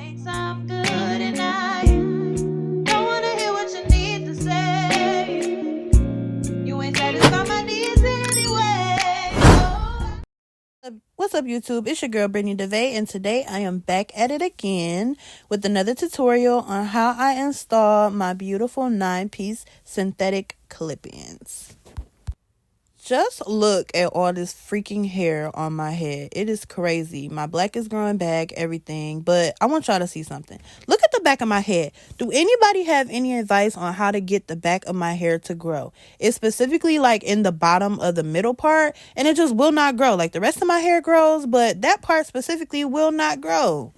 I'm good and I don't wanna hear what you need to say. You ain't satisfied my needs anyway. What's up, YouTube? It's your girl brittanydivaee, and today I am back at it again with another tutorial on how I install my beautiful 9-piece synthetic clip-ins. Just look at all this freaking hair on my head. It is crazy. My black is growing back, everything. But I want y'all to see something. Look at the back of my head. Do anybody have any advice on how to get the back of my hair to grow? It's specifically like in the bottom of the middle part, and it just will not grow. Like the rest of my hair grows, but that part specifically will not grow.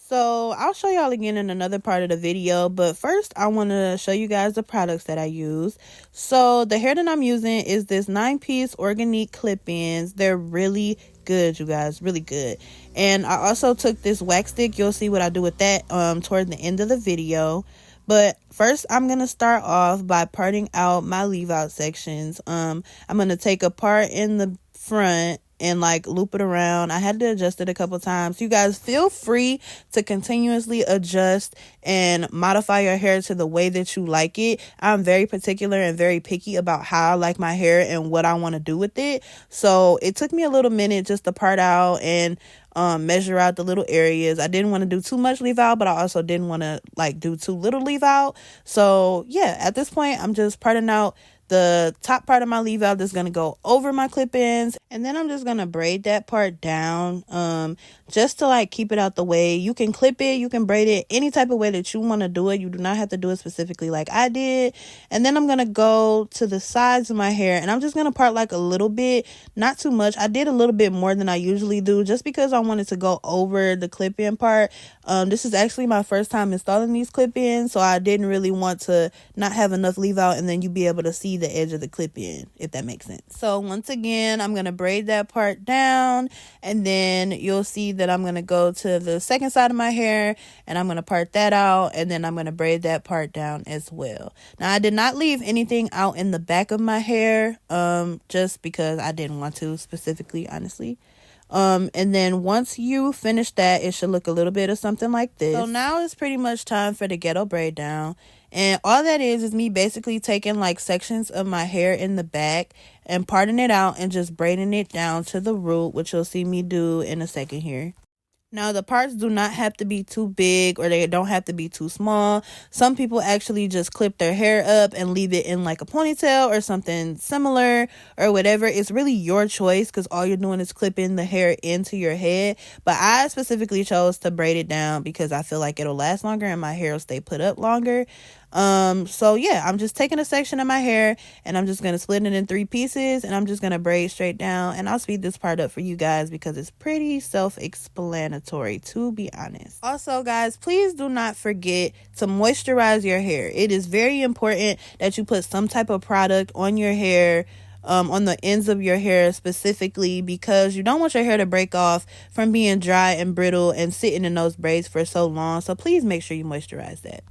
So I'll show y'all again in another part of the video, but first I want to show you guys the products that I use. So the hair that I'm using is this 9-piece Organique clip-ins. They're really good, you guys, really good. And I also took this wax stick. You'll see what I do with that toward the end of the video. But first I'm going to start off by parting out my leave out sections. I'm going to take a part in the front and like loop it around. I had to adjust it a couple times. You guys feel free to continuously adjust and modify your hair to the way that you like it. I'm very particular and very picky about how I like my hair and what I want to do with it. So it took me a little minute just to part out and measure out the little areas. I didn't want to do too much leave out, but I also didn't want to like do too little leave out. So yeah, at this point I'm just parting out the top part of my leave out that's going to go over my clip-ins, and then I'm just going to braid that part down just to like keep it out the way. You can clip it, you can braid it any type of way that you want to do it. You do not have to do it specifically like I did. And then I'm going to go to the sides of my hair and I'm just going to part like a little bit, not too much. I did a little bit more than I usually do just because I wanted to go over the clip-in part. This is actually my first time installing these clip-ins, so I didn't really want to not have enough leave out and then you be able to see the edge of the clip-in, if that makes sense. So once again, I'm going to braid that part down, and then you'll see that I'm going to go to the second side of my hair and I'm going to part that out, and then I'm going to braid that part down as well. Now I did not leave anything out in the back of my hair just because I didn't want to specifically, honestly. And then once you finish that, it should look a little bit of something like this. So now it's pretty much time for the ghetto braid down. And all that is me basically taking like sections of my hair in the back and parting it out and just braiding it down to the root, which you'll see me do in a second here. Now, the parts do not have to be too big or they don't have to be too small. Some people actually just clip their hair up and leave it in like a ponytail or something similar or whatever. It's really your choice because all you're doing is clipping the hair into your head. But I specifically chose to braid it down because I feel like it'll last longer and my hair will stay put up longer. So yeah, I'm just taking a section of my hair and I'm just going to split it in 3 pieces and I'm just going to braid straight down, and I'll speed this part up for you guys because it's pretty self-explanatory, to be honest. Also guys, please do not forget to moisturize your hair. It is very important that you put some type of product on your hair, on the ends of your hair specifically, because you don't want your hair to break off from being dry and brittle and sitting in those braids for so long. So please make sure you moisturize that.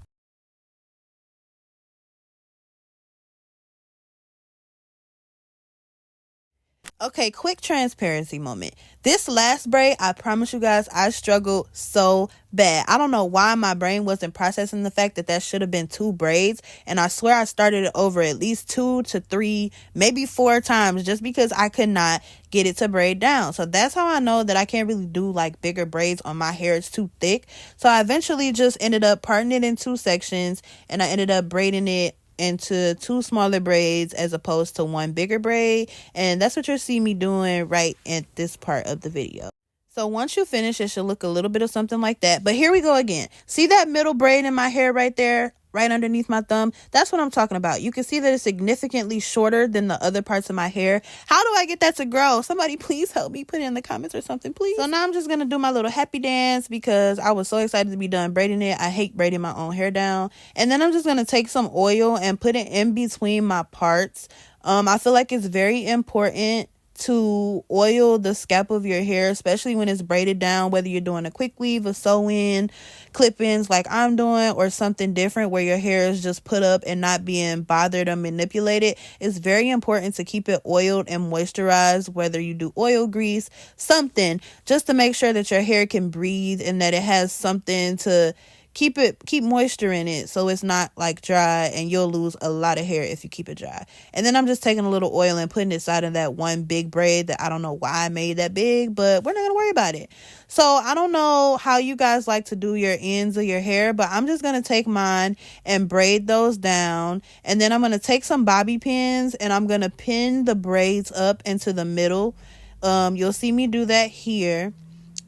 Okay, quick transparency moment. This last braid, I promise you guys, I struggled so bad. I don't know why my brain wasn't processing the fact that should have been 2 braids. And I swear I started it over at least 2 to 3, maybe 4 times just because I could not get it to braid down. So that's how I know that I can't really do like bigger braids on my hair. It's too thick. So I eventually just ended up parting it in 2 sections and I ended up braiding it into 2 smaller braids as opposed to 1 bigger braid, and that's what you'll see me doing right at this part of the video. So once you finish, it should look a little bit of something like that. But here we go again. See that middle braid in my hair right there, right underneath my thumb? That's what I'm talking about. You can see that it's significantly shorter than the other parts of my hair. How do I get that to grow? Somebody please help me. Put it in the comments or something, please. So now I'm just going to do my little happy dance because I was so excited to be done braiding it. I hate braiding my own hair down. And then I'm just going to take some oil and put it in between my parts. I feel like it's very important to oil the scalp of your hair, especially when it's braided down, whether you're doing a quick weave, a sew-in, clip-ins like I'm doing, or something different where your hair is just put up and not being bothered or manipulated. It's very important to keep it oiled and moisturized, whether you do oil grease, something, just to make sure that your hair can breathe and that it has something to keep moisture in it, so it's not like dry, and you'll lose a lot of hair if you keep it dry. And then I'm just taking a little oil and putting it inside of that one big braid that I don't know why I made that big, but we're not gonna worry about it. So I don't know how you guys like to do your ends of your hair, but I'm just gonna take mine and braid those down, and then I'm gonna take some bobby pins and I'm gonna pin the braids up into the middle. You'll see me do that here.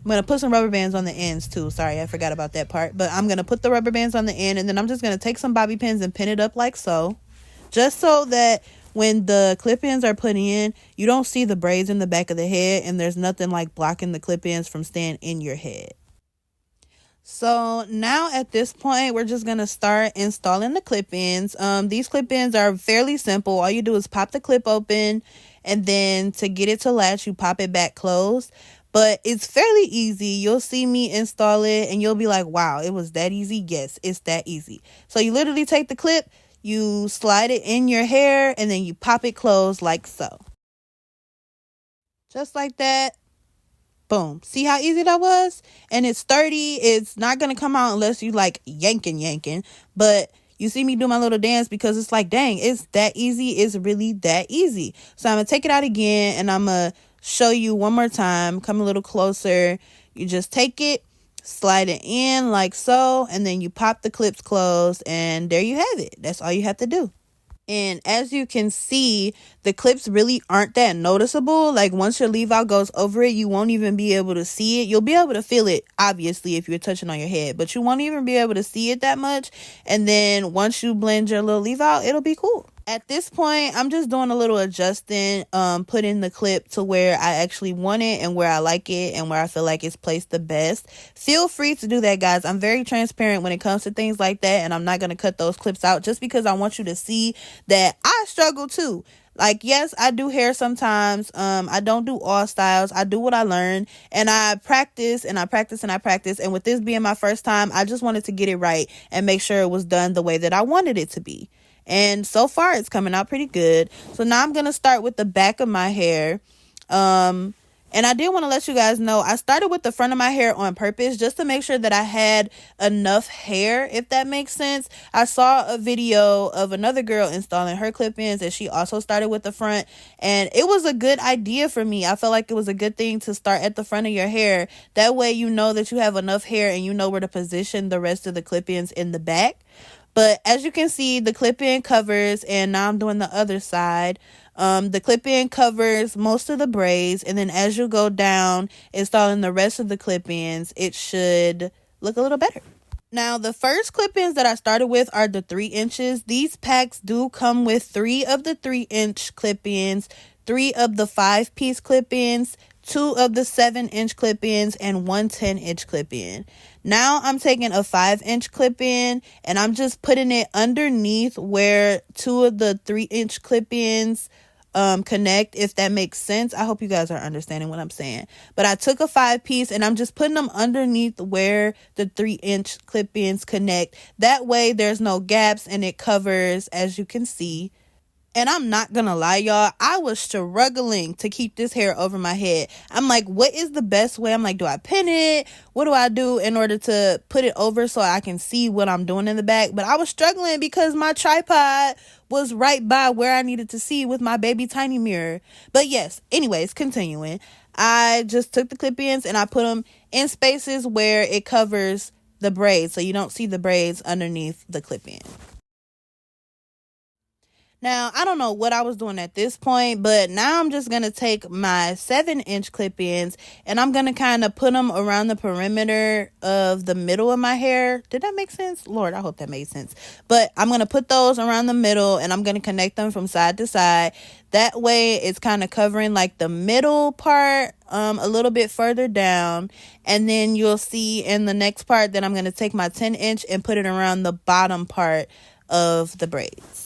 I'm going to put some rubber bands on the ends too. Sorry, I forgot about that part. But I'm going to put the rubber bands on the end, and then I'm just going to take some bobby pins and pin it up like so. Just so that when the clip-ins are put in, you don't see the braids in the back of the head, and there's nothing like blocking the clip-ins from staying in your head. So now at this point, we're just going to start installing the clip-ins. These clip-ins are fairly simple. All you do is pop the clip open, and then to get it to latch, you pop it back closed. But it's fairly easy. You'll see me install it and you'll be like, wow, it was that easy? Yes, it's that easy. So you literally take the clip, you slide it in your hair, and then you pop it closed like so. Just like that. Boom. See how easy that was? And it's sturdy. It's not going to come out unless you like yanking. But you see me do my little dance because it's like, dang, it's that easy. It's really that easy. So I'm going to take it out again and I'm going to show you one more time. Come a little closer. You just take it, slide it in like so, and then you pop the clips closed, and there you have it. That's all you have to do. And as you can see, the clips really aren't that noticeable. Like once your leave out goes over it, you won't even be able to see it. You'll be able to feel it, obviously, if you're touching on your head, but you won't even be able to see it that much. And then once you blend your little leave out, it'll be cool. At this point, I'm just doing a little adjusting, putting the clip to where I actually want it and where I like it and where I feel like it's placed the best. Feel free to do that, guys. I'm very transparent when it comes to things like that, and I'm not going to cut those clips out just because I want you to see that I struggle too. Like, yes, I do hair sometimes. I don't do all styles. I do what I learn, and I practice and I practice and I practice. And with this being my first time, I just wanted to get it right and make sure it was done the way that I wanted it to be. And so far, it's coming out pretty good. So now I'm going to start with the back of my hair. And I did want to let you guys know, I started with the front of my hair on purpose just to make sure that I had enough hair, if that makes sense. I saw a video of another girl installing her clip-ins, and she also started with the front. And it was a good idea for me. I felt like it was a good thing to start at the front of your hair. That way you know that you have enough hair and you know where to position the rest of the clip-ins in the back. But as you can see, the clip-in covers, and now I'm doing the other side. The clip-in covers most of the braids, and then as you go down, installing the rest of the clip-ins, it should look a little better. Now, the first clip-ins that I started with are the 3 inches. These packs do come with 3 of the 3-inch clip-ins, 3 of the 5-piece clip-ins, 2 of the 7-inch clip-ins, and 1 10-inch clip-in. Now I'm taking a 5-inch clip-in and I'm just putting it underneath where 2 of the 3-inch clip-ins connect, if that makes sense. I hope you guys are understanding what I'm saying. But I took a 5-piece and I'm just putting them underneath where the 3-inch clip-ins connect. That way there's no gaps and it covers, as you can see. And I'm not gonna lie, y'all, I was struggling to keep this hair over my head. I'm like, what is the best way? I'm like, do I pin it? What do I do in order to put it over so I can see what I'm doing in the back? But I was struggling because my tripod was right by where I needed to see with my baby tiny mirror. But yes, anyways, continuing. I just took the clip-ins and I put them in spaces where it covers the braids, so you don't see the braids underneath the clip-in. Now, I don't know what I was doing at this point, but now I'm just going to take my 7-inch clip-ins and I'm going to kind of put them around the perimeter of the middle of my hair. Did that make sense? Lord, I hope that made sense. But I'm going to put those around the middle and I'm going to connect them from side to side. That way, it's kind of covering like the middle part a little bit further down. And then you'll see in the next part that I'm going to take my 10-inch and put it around the bottom part of the braids.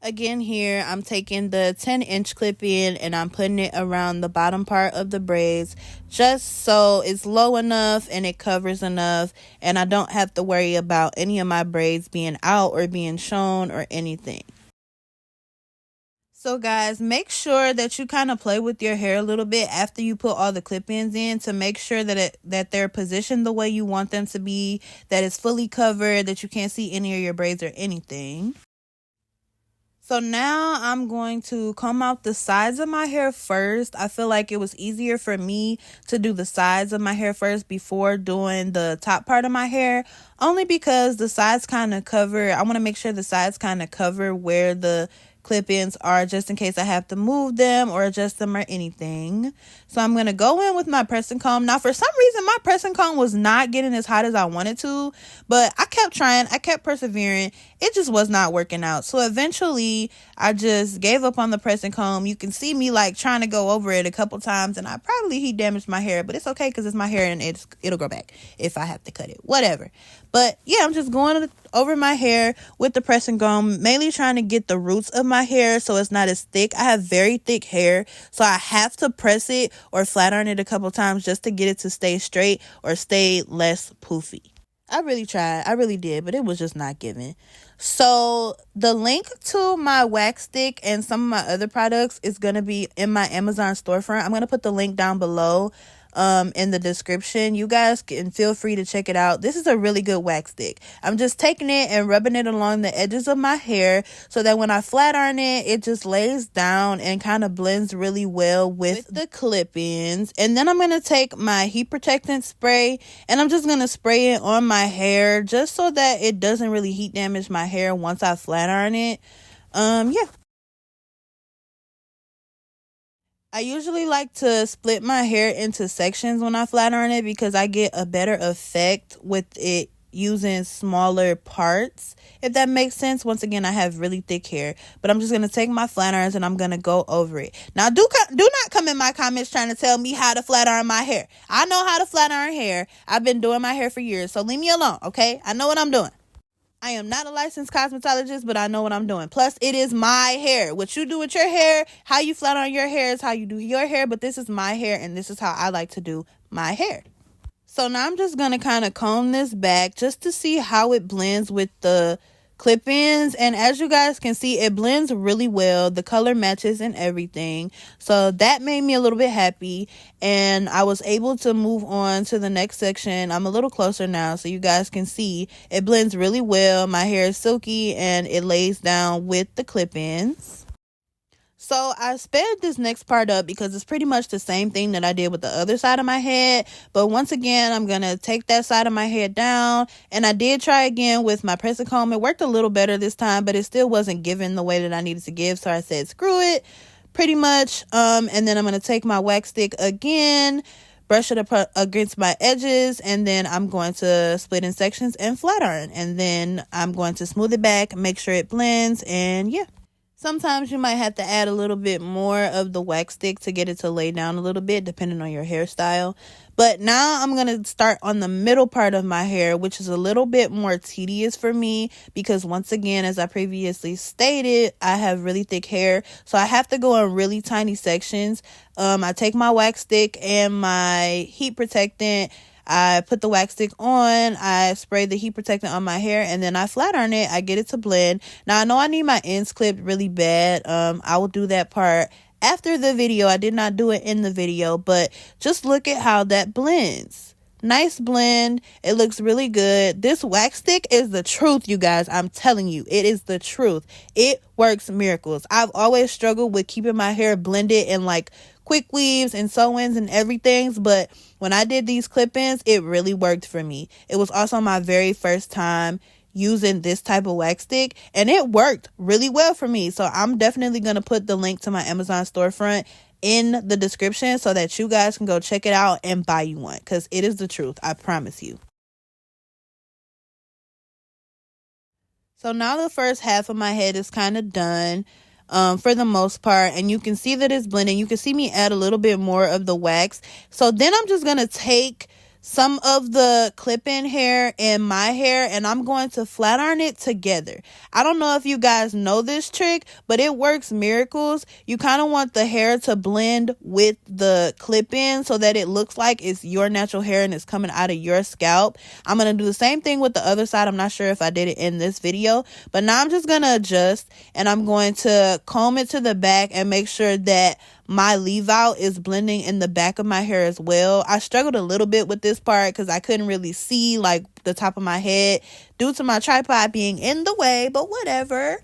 Again, here I'm taking the 10-inch clip in and I'm putting it around the bottom part of the braids just so it's low enough and it covers enough and I don't have to worry about any of my braids being out or being shown or anything. So guys, make sure that you kind of play with your hair a little bit after you put all the clip-ins in to make sure that they're positioned the way you want them to be, that it's fully covered, that you can't see any of your braids or anything. So now I'm going to comb out the sides of my hair first. I feel like it was easier for me to do the sides of my hair first before doing the top part of my hair, only because the sides kind of cover. I want to make sure the sides kind of cover where the clip-ins are just in case I have to move them or adjust them or anything. So I'm going to go in with my pressing comb. Now for some reason my pressing comb was not getting as hot as I wanted to, but I kept trying, I kept persevering. It just was not working out. So eventually I just gave up on the pressing comb. You can see me like trying to go over it a couple times and I probably heat damaged my hair, but it's okay because it's my hair and it'll grow back if I have to cut it, whatever. But yeah, I'm just going over my hair with the pressing comb, mainly trying to get the roots of my hair so it's not as thick. I have very thick hair, so I have to press it or flat iron it a couple times just to get it to stay straight or stay less poofy. I really tried. I really did, but it was just not giving. So the link to my wax stick and some of my other products is going to be in my Amazon storefront. I'm going to put the link down below in the description. You guys can feel free to check it out. This is a really good wax stick. I'm just taking it and rubbing it along the edges of my hair so that when I flat iron it, it just lays down and kind of blends really well with the clip-ins. And then I'm going to take my heat protectant spray and I'm just going to spray it on my hair just so that it doesn't really heat damage my hair once I flat iron it. Yeah. I usually like to split my hair into sections when I flat iron it because I get a better effect with it using smaller parts, if that makes sense. Once again, I have really thick hair, but I'm just going to take my flat irons and I'm going to go over it. Now, do not come in my comments trying to tell me how to flat iron my hair. I know how to flat iron hair. I've been doing my hair for years, so leave me alone, okay? I know what I'm doing. I am not a licensed cosmetologist, but I know what I'm doing. Plus, it is my hair. What you do with your hair, how you flat on your hair is how you do your hair, but this is my hair, and this is how I like to do my hair. So now I'm just going to kind of comb this back just to see how it blends with the clip-ins, and as you guys can see, it blends really well. The color matches and everything, so that made me a little bit happy, and I was able to move on to the next section. I'm a little closer now so you guys can see it blends really well. My hair is silky and it lays down with the clip-ins. So I sped this next part up because it's pretty much the same thing that I did with the other side of my head. But once again, I'm going to take that side of my head down. And I did try again with my pressing comb. It worked a little better this time, but it still wasn't giving the way that I needed to give. So I said, screw it, pretty much. And then I'm going to take my wax stick again, brush it up against my edges, and then I'm going to split in sections and flat iron. And then I'm going to smooth it back, make sure it blends, and yeah. Sometimes you might have to add a little bit more of the wax stick to get it to lay down a little bit, depending on your hairstyle. But now I'm going to start on the middle part of my hair, which is a little bit more tedious for me because once again, as I previously stated, I have really thick hair. So I have to go in really tiny sections. I take my wax stick and my heat protectant. I put the wax stick on, I spray the heat protectant on my hair, and then I flat iron it. I get it to blend. Now, I know I need my ends clipped really bad. I will do that part after the video. I did not do it in the video, but just look at how that blends. Nice blend. It looks really good. This wax stick is the truth, you guys. I'm telling you, it is the truth. It works miracles. I've always struggled with keeping my hair blended and like quick weaves and sew-ins and everything, but when I did these clip-ins, it really worked for me. It was also my very first time using this type of wax stick, and it worked really well for me. So I'm definitely going to put the link to my Amazon storefront in the description so that you guys can go check it out and buy you one, because it is the truth. I promise you. So now the first half of my head is kind of done. For the most part, and you can see that it's blending. You can see me add a little bit more of the wax. So then I'm just gonna take some of the clip-in hair in my hair, and I'm going to flat iron it together. I don't know if you guys know this trick, but it works miracles. You kind of want the hair to blend with the clip-in so that it looks like it's your natural hair and it's coming out of your scalp. I'm going to do the same thing with the other side. I'm not sure if I did it in this video, but now I'm just going to adjust, and I'm going to comb it to the back and make sure that my leave out is blending in the back of my hair as well. I struggled a little bit with this part because I couldn't really see like the top of my head due to my tripod being in the way, but whatever.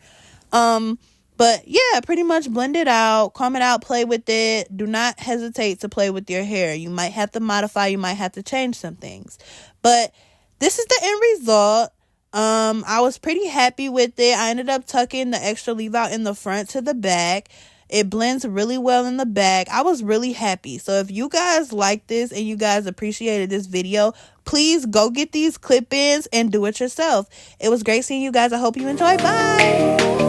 But yeah, pretty much blend it out, comb it out, play with it. Do not hesitate to play with your hair. You might have to modify, you might have to change some things, but this is the end result. I was pretty happy with it. I ended up tucking the extra leave out in the front to the back. It blends really well in the back. I was really happy. So if you guys like this and you guys appreciated this video, please go get these clip-ins and do it yourself. It was great seeing you guys. I hope you enjoyed. Bye.